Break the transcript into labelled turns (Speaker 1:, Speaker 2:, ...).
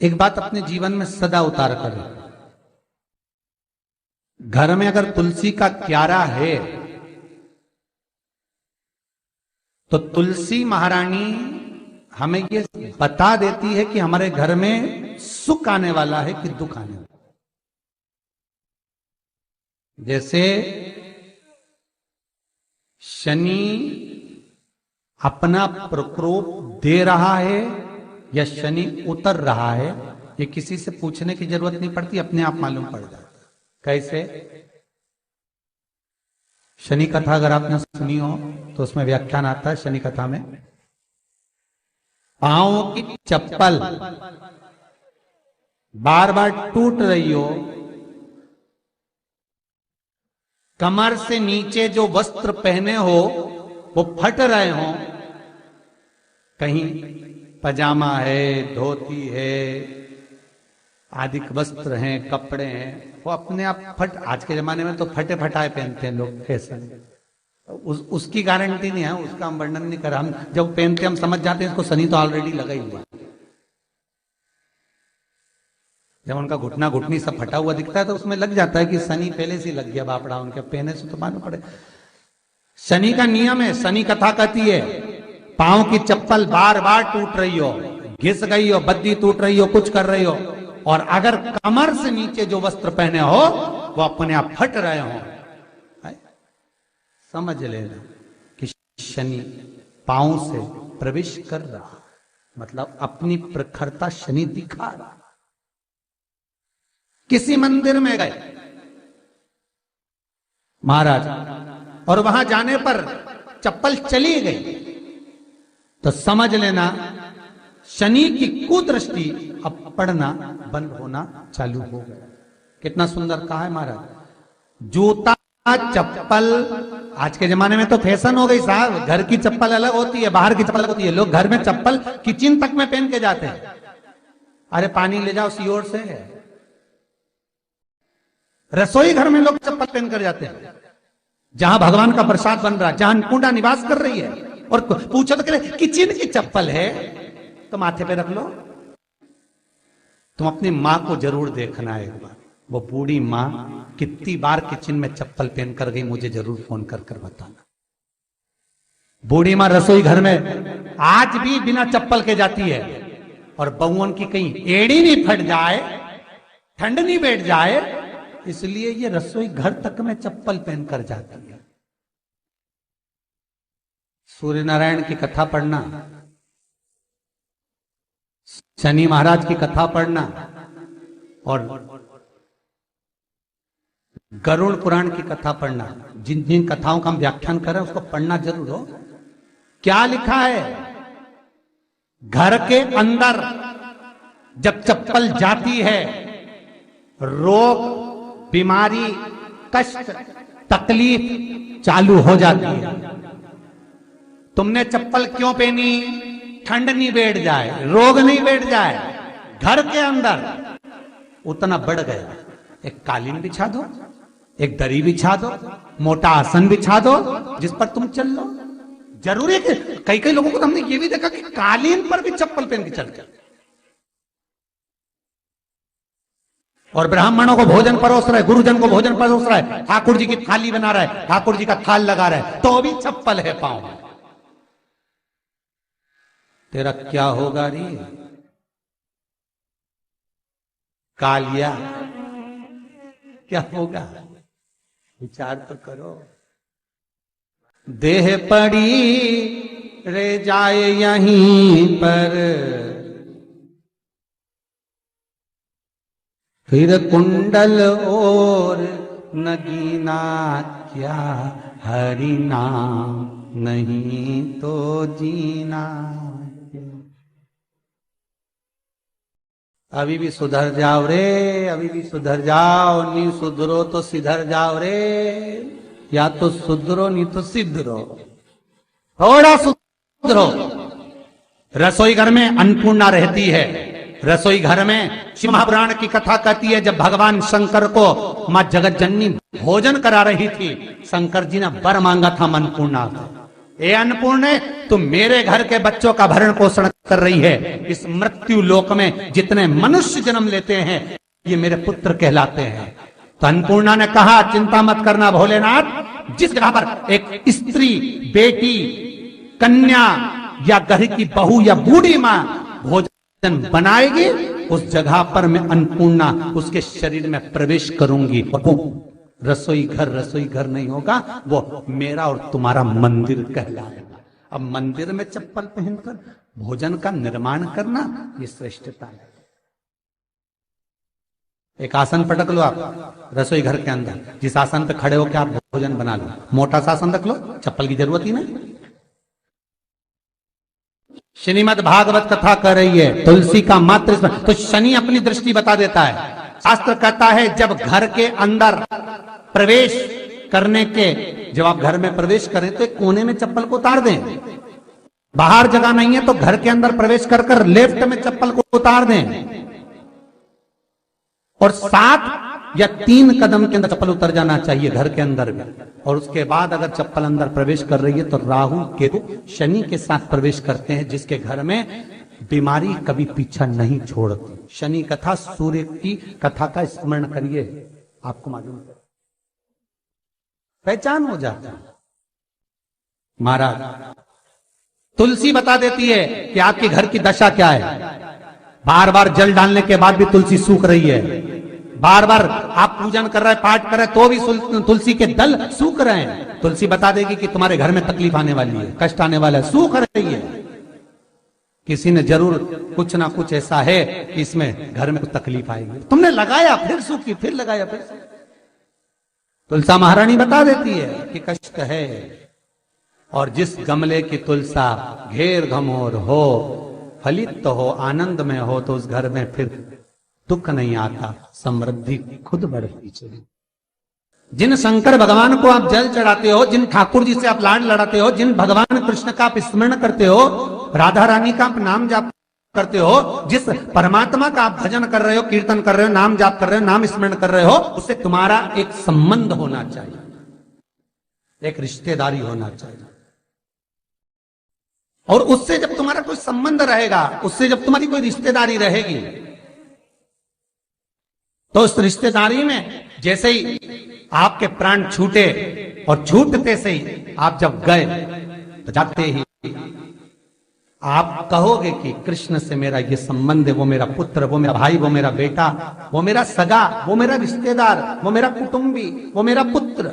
Speaker 1: एक बात अपने जीवन में सदा उतार करें। घर में अगर तुलसी का क्यारा है तो तुलसी महारानी हमें ये बता देती है कि हमारे घर में सुख आने वाला है कि दुख आने वाला है। जैसे शनि अपना प्रकोप दे रहा है या शनि उतर रहा है, ये किसी से पूछने की जरूरत नहीं पड़ती, अपने आप मालूम पड़ जाता। कैसे? शनि कथा अगर आपने सुनी हो तो उसमें व्याख्यान आता है शनि कथा में, पांव की चप्पल बार बार टूट रही हो, कमर से नीचे जो वस्त्र पहने हो वो फट रहे हो, कहीं पजामा है, धोती है, आदि वस्त्र हैं, कपड़े हैं, वो अपने आप फट। आज के जमाने में तो फटे फटाए पहनते हैं लोग, फैशन। उसकी गारंटी नहीं है, उसका हम वर्णन नहीं कर। हम जब पहनते हम समझ जाते हैं इसको शनि तो ऑलरेडी लगा ही हुआ। जब उनका घुटना घुटनी सब फटा हुआ दिखता है तो उसमें लग जाता है कि शनि पहले से लग गया बापड़ा, उनके पहने से तो मालूम पड़े। शनि का नियम है, शनि कथा कहती है पांव की चप्पल बार बार टूट रही हो, घिस गई हो, बद्दी टूट रही हो, कुछ कर रही हो, और अगर कमर से नीचे जो वस्त्र पहने हो वो अपने आप फट रहे हो, समझ लेना कि शनि पांव से प्रवेश कर रहा, मतलब अपनी प्रखरता शनि दिखा रहा। किसी मंदिर में गए महाराज और वहां जाने पर चप्पल चली गई तो समझ लेना शनि की कुदृष्टि अब पड़ना बंद होना चालू हो गया। कितना सुंदर कहा है महाराज। जूता चप्पल आज के जमाने में तो फैशन हो गई साहब, घर की चप्पल अलग होती है, बाहर की चप्पल अलग होती है। लोग घर में चप्पल किचन तक में पहन के जाते हैं। अरे पानी ले जाओ सीओर से। रसोई घर में लोग चप्पल पहन कर जाते हैं, जहां भगवान का प्रसाद बन रहा है, जहां अन्नपूर्णा निवास कर रही है, और पूछो तो कह किचन की चप्पल है तो माथे पे रख लो। तुम अपनी मां को जरूर देखना है एक बार, वो बूढ़ी मां कितनी बार किचन में चप्पल पहन कर गई, मुझे जरूर फोन कर कर बताना। बूढ़ी मां रसोई घर में आज भी बिना चप्पल के जाती है, और बहुओं की कहीं एड़ी नहीं फट जाए, ठंड नहीं बैठ जाए, इसलिए ये रसोई घर तक में चप्पल पहनकर जाती है। सूर्य नारायण की कथा पढ़ना, शनि महाराज की कथा पढ़ना, और गरुड़ पुराण की कथा पढ़ना, जिन जिन कथाओं का हम व्याख्यान कर रहे हैं उसको पढ़ना जरूर हो। क्या लिखा है? घर के अंदर जब चप्पल जाती है, रोग, बीमारी, कष्ट, तकलीफ चालू हो जाती है। तुमने चप्पल क्यों पहनी? ठंड नहीं बैठ जाए, रोग नहीं बैठ जाए। घर के अंदर उतना बढ़ गया, एक कालीन बिछा दो, एक दरी बिछा दो, मोटा आसन बिछा दो, जिस पर तुम चल लो। जरूरी है कि कई कई लोगों को तो हमने ये भी देखा कि कालीन पर भी चप्पल पहन के चलते, और ब्राह्मणों को भोजन परोस रहा है, गुरुजन को भोजन परोस रहा है, ठाकुर जी की थाली बना रहा है, ठाकुर जी का थाल लगा रहा है, तो भी चप्पल है पांव में। तेरा क्या होगा रे कालिया, क्या होगा? विचार तो करो। देह पड़ी रे जाए यहीं पर, फिर कुंडल और नगीना, क्या हरि नाम नहीं तो जीना। अभी भी सुधर जाओ रे, अभी भी सुधर जाओ, नहीं सुधरो तो सिधर जाओ रे, या तो सुधरो नहीं तो सिधरो, थोड़ा सुधरो। रसोई घर में अन्नपूर्णा रहती है, रसोई घर में शिव महापुराण की कथा कहती है जब भगवान शंकर को मां जगत जननी भोजन करा रही थी, शंकर जी ने वर मांगा था अन्नपूर्णा, ए अन्नपूर्णे, तुम मेरे घर के बच्चों का भरण पोषण कर रही है। इस मृत्यु लोक में जितने मनुष्य जन्म लेते हैं ये मेरे पुत्र कहलाते हैं। तो अन्नपूर्णा ने कहा, चिंता मत करना भोलेनाथ, जिस जगह पर एक स्त्री, बेटी, कन्या या घर की बहू या बूढ़ी मां भोजन बनाएगी, उस जगह पर मैं अन्नपूर्णा उसके शरीर में प्रवेश करूंगी। वो रसोई घर नहीं होगा, वो मेरा और तुम्हारा मंदिर कहलाएगा। अब मंदिर में चप्पल पहनकर भोजन का निर्माण करना, ये श्रेष्ठता है। एक आसन पटक लो आप रसोई घर के अंदर, जिस आसन पे खड़े होकर आप भोजन बना लो। मोटा सा आसन रख लो, चप्पल की जरूरत ही नहीं। श्रीमद् भागवत कथा कर रही है, तुलसी का मात्र स्मरण। तो शनि अपनी दृष्टि बता देता है। शास्त्र कहता है जब घर के अंदर प्रवेश करने के, जब आप घर में प्रवेश करें तो एक कोने में चप्पल को उतार दें। बाहर जगह नहीं है तो घर के अंदर प्रवेश कर कर लेफ्ट में चप्पल को उतार दें, और 7 या 3 कदम के अंदर चप्पल उतर जाना चाहिए घर के अंदर भी। और उसके बाद अगर चप्पल अंदर प्रवेश कर रही है तो राहु केतु शनि के साथ प्रवेश करते हैं, जिसके घर में बीमारी कभी पीछा नहीं छोड़ती। शनि कथा, सूर्य की कथा का स्मरण करिए, आपको मालूम है, पहचान हो जाता है। महाराज तुलसी बता देती है कि आपके घर की दशा क्या है। बार बार जल डालने के बाद भी तुलसी सूख रही है, बार बार आप पूजन कर रहे हैं, पाठ कर रहे हैं, तो भी तुलसी के दल सूख रहे हैं। तुलसी बता देगी कि तुम्हारे घर में तकलीफ आने वाली है, कष्ट आने वाला है, सूख रही है। किसी ने जरूर कुछ ना कुछ ऐसा है कि इसमें घर में कुछ तकलीफ आएगी, तुमने लगाया फिर सूखी, फिर लगाया फिर। तुलसा महारानी बता देती है कि कष्ट है। और जिस गमले की तुलसा घेर घमोर हो, फलित हो, आनंद में हो, तो उस घर में फिर दुख नहीं आता, समृद्धि खुद बढ़ती चली। जिन शंकर भगवान को आप जल चढ़ाते हो, जिन ठाकुर जी से आप लाड लड़ाते हो, जिन भगवान कृष्ण का आप स्मरण करते हो, राधा रानी का आप नाम जाप करते हो, जिस परमात्मा का आप भजन कर रहे हो, कीर्तन कर रहे हो, नाम जाप कर रहे हो, नाम स्मरण कर रहे हो, उससे तुम्हारा एक संबंध होना चाहिए, एक रिश्तेदारी होना चाहिए। और उससे जब तुम्हारा कोई संबंध रहेगा, उससे जब तुम्हारी कोई रिश्तेदारी रहेगी, तो उस रिश्तेदारी में जैसे ही आपके प्राण छूटे, और छूटते से ही आप जब गए, तो जाते ही आप कहोगे कि कृष्ण से मेरा ये संबंध है, वो मेरा पुत्र, वो मेरा भाई, वो मेरा बेटा, वो मेरा सगा, वो मेरा रिश्तेदार, वो मेरा कुटुंबी, वो मेरा पुत्र।